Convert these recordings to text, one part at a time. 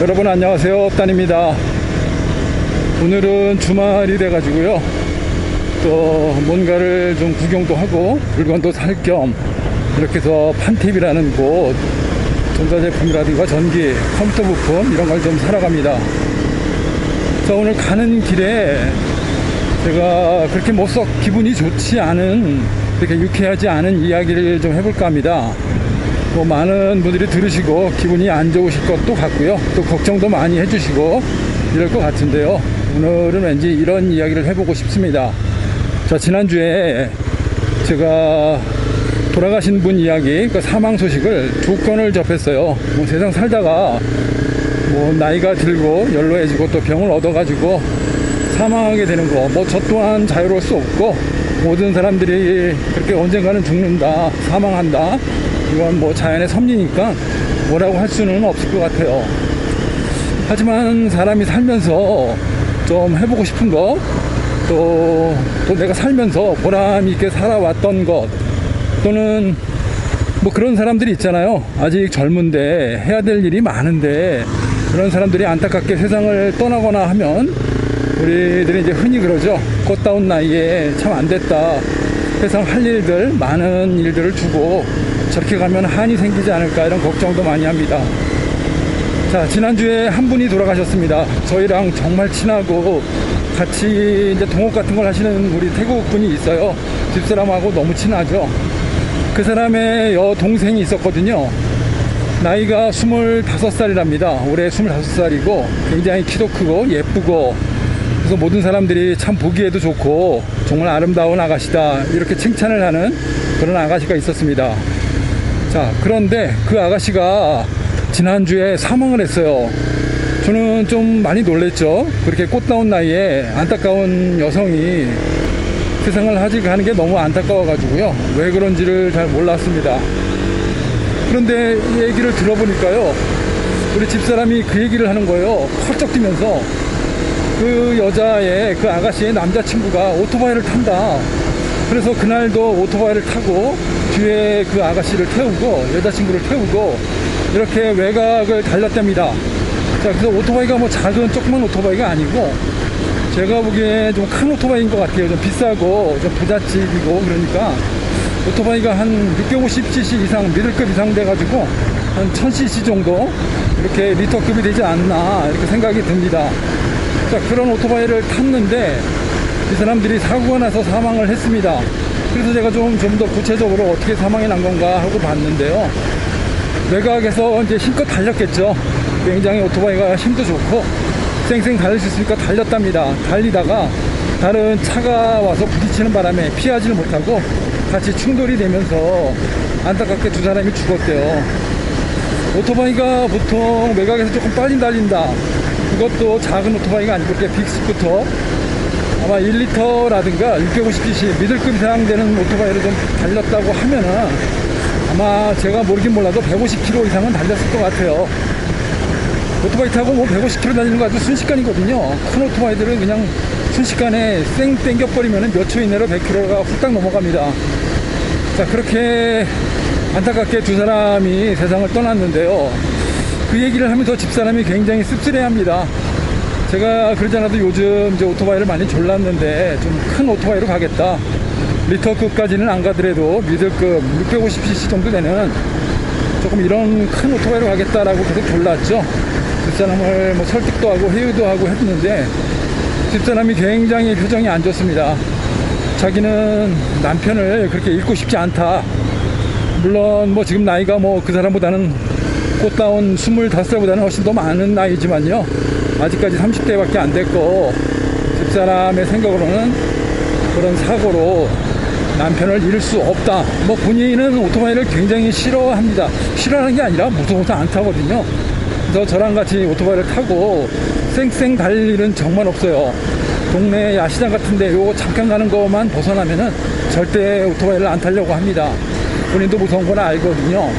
여러분 안녕하세요, 업단입니다. 오늘은 주말이 돼가지고요, 또 뭔가를 좀 구경도 하고 물건도 살 겸 이렇게 해서 판팁이라는 곳, 전자제품이라든가 전기, 컴퓨터 부품 이런 걸 좀 사러 갑니다. 자, 오늘 가는 길에 제가 그렇게 뭐 썩 기분이 좋지 않은, 그렇게 유쾌하지 않은 이야기를 좀 해볼까 합니다. 뭐 많은 분들이 들으시고 기분이 안 좋으실 것도 같고요, 또 걱정도 많이 해주시고 이럴 것 같은데요, 오늘은 왠지 이런 이야기를 해보고 싶습니다. 자, 지난주에 제가 돌아가신 분 이야기, 그 사망 소식을 2건을 접했어요. 뭐 세상 살다가 뭐 나이가 들고 연로해지고 또 병을 얻어가지고 사망하게 되는 거, 뭐 저 또한 자유로울 수 없고, 모든 사람들이 그렇게 언젠가는 죽는다, 사망한다, 이건 뭐 자연의 섭리니까 뭐라고 할 수는 없을 것 같아요. 하지만 사람이 살면서 좀 해보고 싶은 것, 또 내가 살면서 보람 있게 살아왔던 것, 또는 뭐 그런 사람들이 있잖아요. 아직 젊은데 해야 될 일이 많은데 그런 사람들이 안타깝게 세상을 떠나거나 하면 우리들이 이제 흔히 그러죠. 꽃다운 나이에 참 안됐다, 세상 할 일들, 많은 일들을 두고 저렇게 가면 한이 생기지 않을까, 이런 걱정도 많이 합니다. 자, 지난주에 한 분이 돌아가셨습니다. 저희랑 정말 친하고 같이 이제 동업 같은 걸 하시는 우리 태국 분이 있어요. 집사람하고 너무 친하죠. 그 사람의 여동생이 있었거든요. 나이가 25살이랍니다. 올해 25살이고 굉장히 키도 크고 예쁘고, 그래서 모든 사람들이 참 보기에도 좋고 정말 아름다운 아가씨다, 이렇게 칭찬을 하는 그런 아가씨가 있었습니다. 자, 그런데 그 아가씨가 지난주에 사망을 했어요. 저는 좀 많이 놀랬죠. 그렇게 꽃다운 나이에 안타까운 여성이 세상을 가는 게 너무 안타까워가지고요, 왜 그런지를 잘 몰랐습니다. 그런데 이 얘기를 들어보니까요, 우리 집사람이 그 얘기를 하는 거예요. 펄쩍 뛰면서 그 여자의, 그 아가씨의 남자친구가 오토바이를 탄다. 그래서 그날도 오토바이를 타고 뒤에 그 아가씨를 태우고 여자친구를 태우고 이렇게 외곽을 달렸답니다. 자, 그래서 오토바이가 뭐 작은 조그만 오토바이가 아니고 제가 보기에 좀 큰 오토바이인 것 같아요. 좀 비싸고 좀 부잣집이고, 그러니까 오토바이가 한 650cc 이상, 미들급 이상 돼가지고 한 1000cc 정도 이렇게 리터급이 되지 않나, 이렇게 생각이 듭니다. 자, 그런 오토바이를 탔는데 이 사람들이 사고가 나서 사망을 했습니다. 그래서 제가 좀 더 구체적으로 어떻게 사망이 난 건가 하고 봤는데요, 외곽에서 이제 힘껏 달렸겠죠. 굉장히 오토바이가 힘도 좋고 쌩쌩 달릴 수 있으니까 달렸답니다. 달리다가 다른 차가 와서 부딪히는 바람에 피하지를 못하고 같이 충돌이 되면서 안타깝게 두 사람이 죽었대요. 오토바이가 보통 외곽에서 조금 빨리 달린다, 그것도 작은 오토바이가 아니고 이렇게 빅스쿠터, 아마 1리터라든가 650cc 미들급 이상 되는 오토바이를 좀 달렸다고 하면은 아마 제가 모르긴 몰라도 150km 이상은 달렸을 것 같아요. 오토바이 타고 뭐 150km 달리는 거 아주 순식간이거든요. 큰 오토바이들은 그냥 순식간에 쌩 땡겨버리면 몇 초 이내로 100km가 훌딱 넘어갑니다. 자, 그렇게 안타깝게 두 사람이 세상을 떠났는데요, 그 얘기를 하면서 집사람이 굉장히 씁쓸해합니다. 제가 그러지 않아도 요즘 이제 오토바이를 많이 졸랐는데 좀 큰 오토바이로 가겠다, 리터급까지는 안 가더라도 미들급 650cc 정도 되는 조금 이런 큰 오토바이로 가겠다라고 계속 졸랐죠. 집사람을 뭐 설득도 하고 회유도 하고 했는데 집사람이 굉장히 표정이 안 좋습니다. 자기는 남편을 그렇게 잃고 싶지 않다. 물론 뭐 지금 나이가 뭐 그 사람보다는, 꽃다운 25살보다는 훨씬 더 많은 나이지만요, 아직까지 30대밖에 안 됐고, 집사람의 생각으로는 그런 사고로 남편을 잃을 수 없다. 뭐 본인은 오토바이를 굉장히 싫어합니다. 싫어하는 게 아니라 무서워서 안 타거든요. 그래서 저랑 같이 오토바이를 타고 쌩쌩 달릴 일은 정말 없어요. 동네 야시장 같은데 요거 잠깐 가는 것만 벗어나면은 절대 오토바이를 안 타려고 합니다. 본인도 무서운 건 알거든요.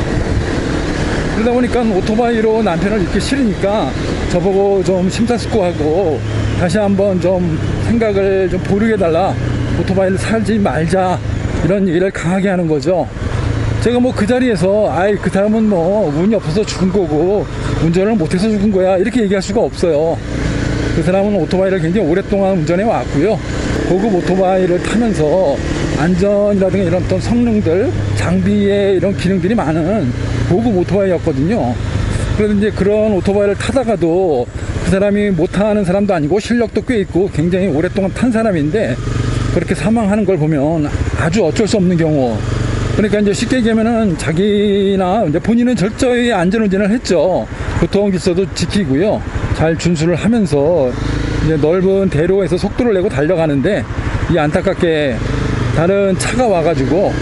그러다 보니까 오토바이로 남편을 잃기 싫으니까 저보고 좀 심사숙고하고 다시 한번 좀 생각을 좀 보류해달라, 오토바이를 살지 말자, 이런 얘기를 강하게 하는 거죠. 제가 뭐 그 자리에서 아이 그 사람은 뭐 운이 없어서 죽은 거고 운전을 못해서 죽은 거야 이렇게 얘기할 수가 없어요. 그 사람은 오토바이를 굉장히 오랫동안 운전해 왔고요. 고급 오토바이를 타면서 안전이라든가 이런 어떤 성능들, 장비에 이런 기능들이 많은 고급 오토바이였거든요. 그래서 이제 그런 오토바이를 타다가도 그 사람이 못하는 사람도 아니고 실력도 꽤 있고 굉장히 오랫동안 탄 사람인데 그렇게 사망하는 걸 보면 아주 어쩔 수 없는 경우. 그러니까 이제 쉽게 얘기하면은 자기나 이제 본인은 철저히 안전운전을 했죠. 교통질서도 지키고요. 잘 준수를 하면서 이제 넓은 대로에서 속도를 내고 달려가는데 이 안타깝게 다른 차가 와가지고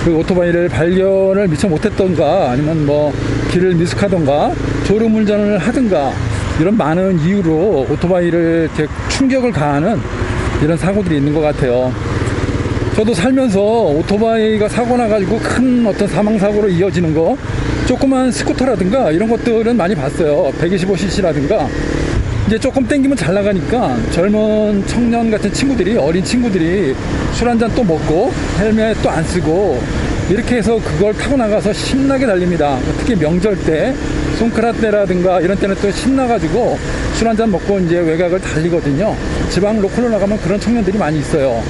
그 오토바이를 발견을 미처 못했던가 아니면 뭐 길을 미숙하던가 졸음운전을 하든가 이런 많은 이유로 오토바이를 이렇게 충격을 가하는 이런 사고들이 있는 것 같아요. 저도 살면서 오토바이가 사고 나가지고 큰 어떤 사망사고로 이어지는 거 조그만 스쿠터라든가 이런 것들은 많이 봤어요. 125cc라든가 이제 조금 땡기면 잘 나가니까 젊은 청년 같은 친구들이 어린 친구들이 술 한잔 또 먹고 헬멧 또 안 쓰고 이렇게 해서 그걸 타고 나가서 신나게 달립니다. 특히 명절 때 송크라 때라든가 이런 때는 또 신나가지고 술 한잔 먹고 이제 외곽을 달리거든요. 지방 로컬로 나가면 그런 청년들이 많이 있어요.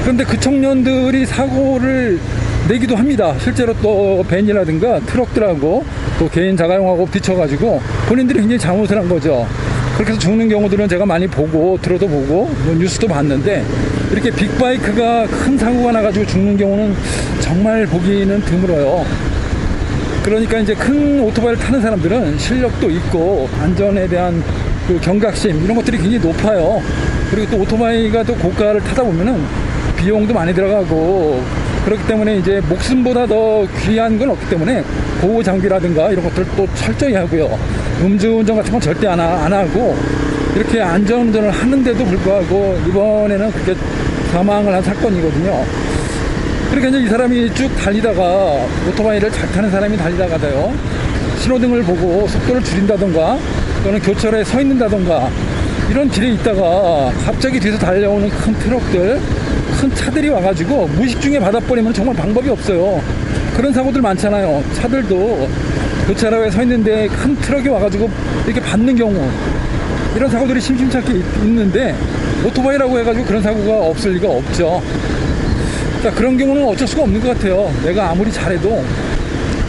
그런데 그 청년들이 사고를 내기도 합니다. 실제로 또 벤이라든가 트럭들하고 또 개인 자가용하고 부딪혀가지고 본인들이 굉장히 잘못을 한 거죠. 그렇게 해서 죽는 경우들은 제가 많이 보고 들어도 보고 뭐 뉴스도 봤는데 이렇게 빅바이크가 큰 사고가 나가지고 죽는 경우는 정말 보기는 드물어요. 그러니까 이제 큰 오토바이를 타는 사람들은 실력도 있고 안전에 대한 그 경각심 이런 것들이 굉장히 높아요. 그리고 또 오토바이가 또 고가를 타다 보면은 비용도 많이 들어가고 그렇기 때문에 이제 목숨보다 더 귀한 건 없기 때문에 보호 장비라든가 이런 것들 또 철저히 하고요. 음주운전 같은 건 절대 안 하고 이렇게 안전운전을 하는데도 불구하고 이번에는 그렇게 사망을 한 사건이거든요. 그러니까 이제 이 사람이 쭉 달리다가 오토바이를 잘 타는 사람이 달리다가요 신호등을 보고 속도를 줄인다던가 또는 교차로에 서 있는다던가 이런 길에 있다가 갑자기 뒤에서 달려오는 큰 트럭들 큰 차들이 와가지고 무의식 중에 받아버리면 정말 방법이 없어요. 그런 사고들 많잖아요. 차들도 교차로에 서 있는데 큰 트럭이 와가지고 이렇게 받는 경우 이런 사고들이 심심찮게 있는데 오토바이라고 해가지고 그런 사고가 없을 리가 없죠. 자, 그런 경우는 어쩔 수가 없는 것 같아요. 내가 아무리 잘해도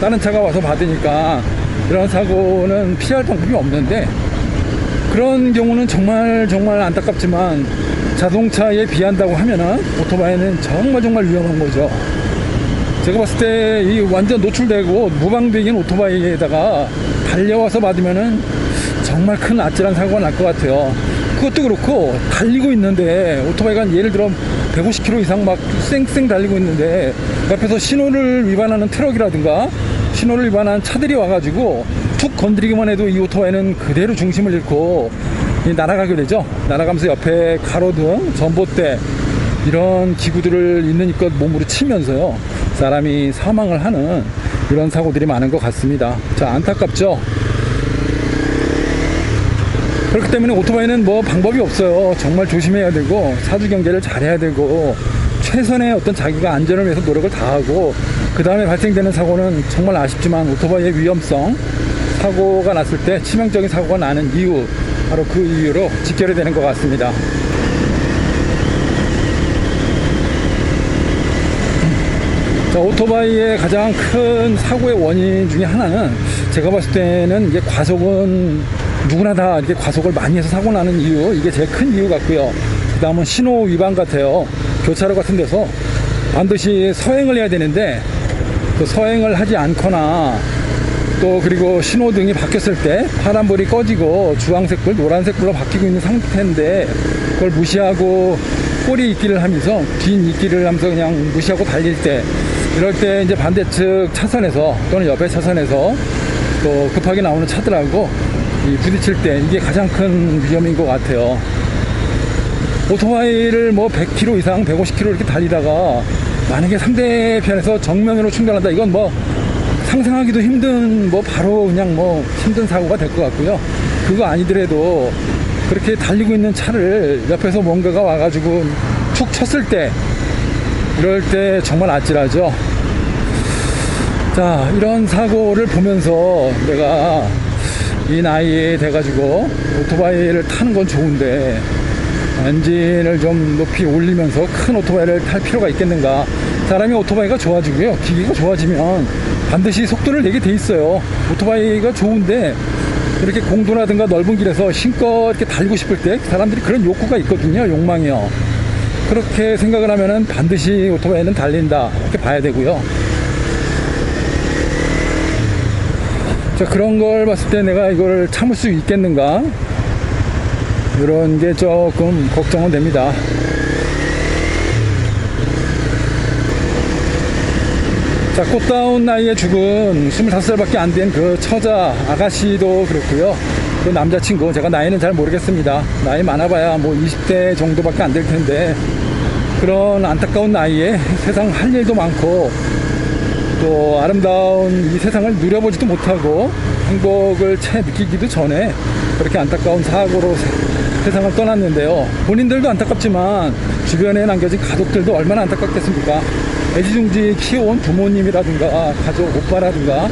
다른 차가 와서 받으니까 이런 사고는 피할 방법이 없는데 그런 경우는 정말 안타깝지만 자동차에 비한다고 하면은 오토바이는 정말 위험한 거죠. 제가 봤을 때 이 완전 노출되고 무방비긴 오토바이에다가 달려와서 맞으면은 정말 큰 아찔한 사고가 날 것 같아요. 그것도 그렇고 달리고 있는데 오토바이가 예를 들어 150km 이상 막 쌩쌩 달리고 있는데 옆에서 신호를 위반하는 트럭이라든가 신호를 위반한 차들이 와가지고 툭 건드리기만 해도 이 오토바이는 그대로 중심을 잃고 날아가게 되죠. 날아가면서 옆에 가로등, 전봇대 이런 기구들을 있는 것 몸으로 치면서요 사람이 사망을 하는 이런 사고들이 많은 것 같습니다. 자, 안타깝죠. 그렇기 때문에 오토바이는 뭐 방법이 없어요. 정말 조심해야 되고 사주 경계를 잘해야 되고 최선의 어떤 자기가 안전을 위해서 노력을 다하고 그 다음에 발생되는 사고는 정말 아쉽지만 오토바이의 위험성 사고가 났을 때 치명적인 사고가 나는 이유 바로 그 이유로 직결이 되는 것 같습니다. 자, 오토바이의 가장 큰 사고의 원인 중에 하나는 제가 봤을 때는 이게 과속은 누구나 다 이렇게 과속을 많이 해서 사고 나는 이유 이게 제일 큰 이유 같고요. 그 다음은 신호 위반 같아요. 교차로 같은 데서 반드시 서행을 해야 되는데 또 서행을 하지 않거나 또 그리고 신호등이 바뀌었을 때 파란불이 꺼지고 주황색불 노란색불로 바뀌고 있는 상태인데 그걸 무시하고 꼬리 있기를 하면서 긴 있기를 하면서 그냥 무시하고 달릴 때 이럴 때 이제 반대측 차선에서 또는 옆에 차선에서 또 급하게 나오는 차들하고 부딪힐 때 이게 가장 큰 위험인 것 같아요. 오토바이를 뭐 100km 이상 150km 이렇게 달리다가 만약에 상대편에서 정면으로 충돌한다 이건 뭐 상상하기도 힘든 뭐 바로 그냥 뭐 힘든 사고가 될 것 같고요. 그거 아니더라도 그렇게 달리고 있는 차를 옆에서 뭔가가 와가지고 툭 쳤을 때 이럴 때 정말 아찔하죠. 자, 이런 사고를 보면서 내가 이 나이에 돼가지고 오토바이를 타는 건 좋은데 엔진을 좀 높이 올리면서 큰 오토바이를 탈 필요가 있겠는가. 사람이 오토바이가 좋아지고요, 기기가 좋아지면 반드시 속도를 내게 돼 있어요. 오토바이가 좋은데 이렇게 공도라든가 넓은 길에서 힘껏 이렇게 달리고 싶을 때 사람들이 그런 욕구가 있거든요. 욕망이요. 그렇게 생각을 하면은 반드시 오토바이는 달린다, 이렇게 봐야 되고요. 자, 그런 걸 봤을 때 내가 이걸 참을 수 있겠는가, 이런 게 조금 걱정은 됩니다. 자, 꽃다운 나이에 죽은 25살밖에 안 된 그 처자 아가씨도 그렇고요, 그 남자친구, 제가 나이는 잘 모르겠습니다. 나이 많아봐야 뭐 20대 정도밖에 안 될 텐데, 그런 안타까운 나이에 세상 할 일도 많고 또 아름다운 이 세상을 누려보지도 못하고 행복을 채 느끼기도 전에 그렇게 안타까운 사고로 세상을 떠났는데요. 본인들도 안타깝지만 주변에 남겨진 가족들도 얼마나 안타깝겠습니까? 애지중지 키워온 부모님이라든가 가족 오빠라든가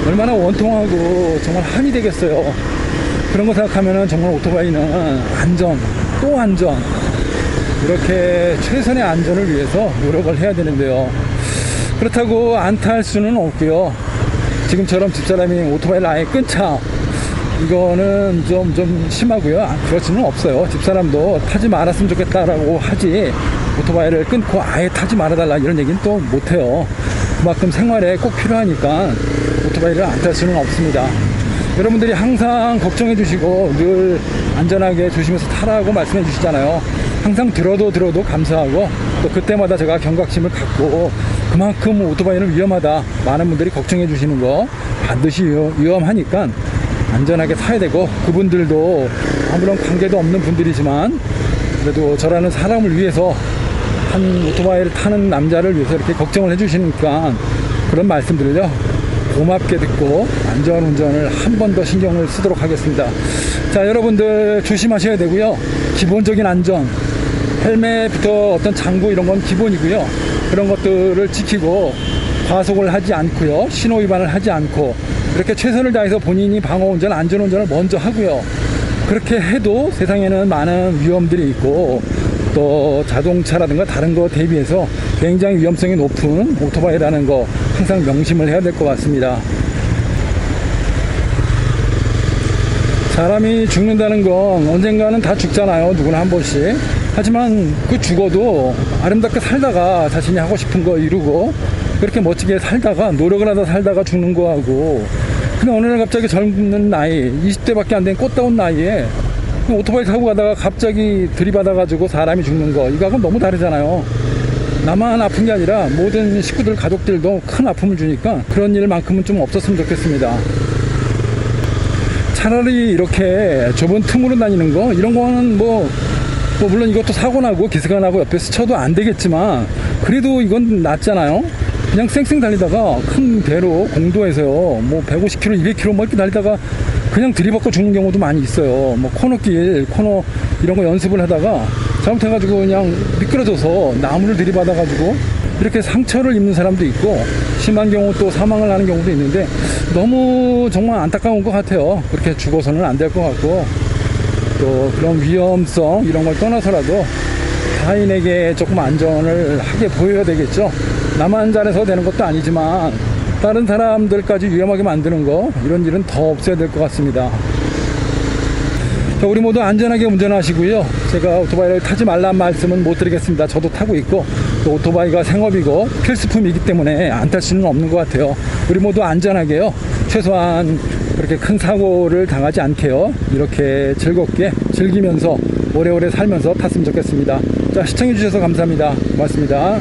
얼마나 원통하고 정말 한이 되겠어요. 그런 거 생각하면 정말 오토바이는 안전 또 안전, 이렇게 최선의 안전을 위해서 노력을 해야 되는데요. 그렇다고 안 탈 수는 없고요. 지금처럼 집사람이 오토바이를 아예 끊자, 이거는 좀 심하고요. 그럴 수는 없어요. 집사람도 타지 말았으면 좋겠다라고 하지 오토바이를 끊고 아예 타지 말아달라 이런 얘기는 또 못해요. 그만큼 생활에 꼭 필요하니까 오토바이를 안 탈 수는 없습니다. 여러분들이 항상 걱정해 주시고 늘 안전하게 조심해서 타라고 말씀해 주시잖아요. 항상 들어도 감사하고, 또 그때마다 제가 경각심을 갖고 그만큼 오토바이는 위험하다, 많은 분들이 걱정해 주시는 거 반드시 위험하니까 안전하게 타야 되고, 그분들도 아무런 관계도 없는 분들이지만 그래도 저라는 사람을 위해서, 한 오토바이를 타는 남자를 위해서 이렇게 걱정을 해주시니까 그런 말씀들을요 고맙게 듣고 안전운전을 한 번 더 신경을 쓰도록 하겠습니다. 자, 여러분들 조심하셔야 되고요. 기본적인 안전, 헬멧부터 어떤 장구 이런 건 기본이고요. 그런 것들을 지키고 과속을 하지 않고요, 신호 위반을 하지 않고 이렇게 최선을 다해서 본인이 방어운전, 안전운전을 먼저 하고요. 그렇게 해도 세상에는 많은 위험들이 있고 또 자동차라든가 다른 거 대비해서 굉장히 위험성이 높은 오토바이라는 거 항상 명심을 해야 될 것 같습니다. 사람이 죽는다는 건 언젠가는 다 죽잖아요. 누구나 한 번씩. 하지만 그 죽어도 아름답게 살다가 자신이 하고 싶은 거 이루고 그렇게 멋지게 살다가 노력을 하다 살다가 죽는 거하고, 근데 어느 날 갑자기 젊은 나이 20대밖에 안 된 꽃다운 나이에 오토바이 타고 가다가 갑자기 들이받아가지고 사람이 죽는 거, 이거하고는 너무 다르잖아요. 나만 아픈 게 아니라 모든 식구들, 가족들도 큰 아픔을 주니까 그런 일만큼은 좀 없었으면 좋겠습니다. 차라리 이렇게 좁은 틈으로 다니는 거, 이런 거는 뭐 물론 이것도 사고 나고 기스가 나고 옆에 스쳐도 안 되겠지만 그래도 이건 낫잖아요. 그냥 쌩쌩 달리다가 큰 배로 공도에서요 뭐 150km, 200km 뭐 이렇게 달리다가 그냥 들이받고 죽는 경우도 많이 있어요. 뭐 코너길, 코너 이런 거 연습을 하다가 잘못해가지고 그냥 미끄러져서 나무를 들이받아가지고 이렇게 상처를 입는 사람도 있고, 심한 경우 또 사망을 하는 경우도 있는데 너무 정말 안타까운 것 같아요. 그렇게 죽어서는 안 될 것 같고, 또 그런 위험성 이런 걸 떠나서라도 타인에게 조금 안전을 하게 보여야 되겠죠. 나만 잘해서 되는 것도 아니지만 다른 사람들까지 위험하게 만드는 거, 이런 일은 더 없어야 될 것 같습니다. 자, 우리 모두 안전하게 운전하시고요. 제가 오토바이를 타지 말란 말씀은 못 드리겠습니다. 저도 타고 있고 또 오토바이가 생업이고 필수품이기 때문에 안 탈 수는 없는 것 같아요. 우리 모두 안전하게요, 최소한 그렇게 큰 사고를 당하지 않게요, 이렇게 즐겁게 즐기면서 오래오래 살면서 탔으면 좋겠습니다. 자, 시청해 주셔서 감사합니다. 고맙습니다.